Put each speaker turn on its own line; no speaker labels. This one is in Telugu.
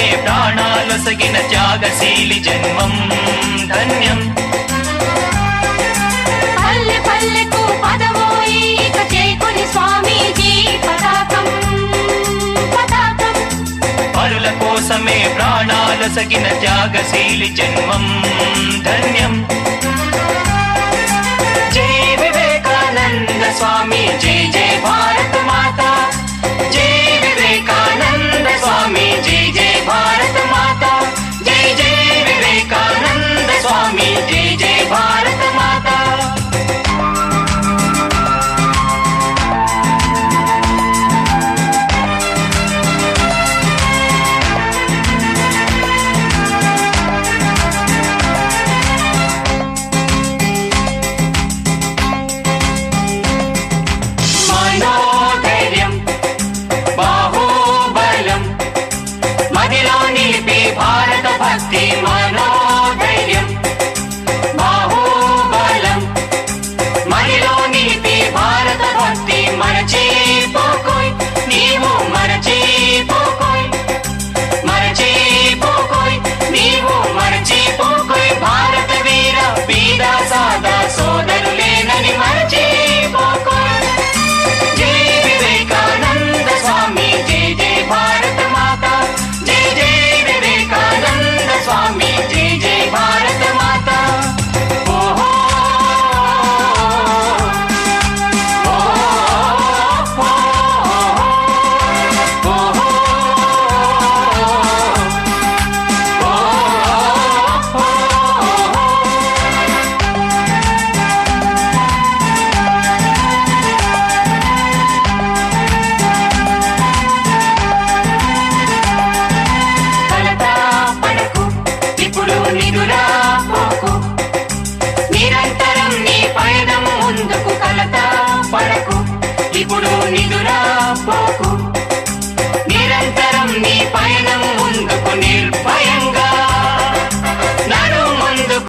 కోసమే ప్రాణాలొసగిన త్యాగశీలి జన్మం ధన్యం.
పల్లె పల్లెకు పదవోయి ఇక చేకొని స్వామీజీ పతాకం పతాకం.
పరుల కోసమే ప్రాణాలొసగిన త్యాగశీలి జన్మం ధన్యం. జై వివేకానంద స్వామి జై జై భారత మాతా. జై వివేకానంద స్వామి జై జై భారత మాతా. జై జై వివేకానంద స్వామి జై జై భారత మాతా. మనోధైర్యం బాహుబలం మదిలో నిలిపి భారత భక్తి. మనోధైర్యం బాహుబలం మదిలో నిలిపి భారత భక్తి. మరచిపోకోయ్ నీవు మరచిపోకోయ్ మరచిపోకోయ్ నీవు మరచిపోకోయ్. భారత వీర వీర సాదా సోదరులేనని మరచిపోకోయ్. జై వివేకానంద స్వామి జై జై భారత మాతా. జై జై వివేకానంద స్వామి జై జై భారత మాతా. ఓహో ఓహో ఓహో కలత పడకు ఇప్పుడు నిదురా పోకు. నిరంతరం నీ పయనం ముందుకు. కలత పడకు ఇప్పుడు నిదురా పోకు.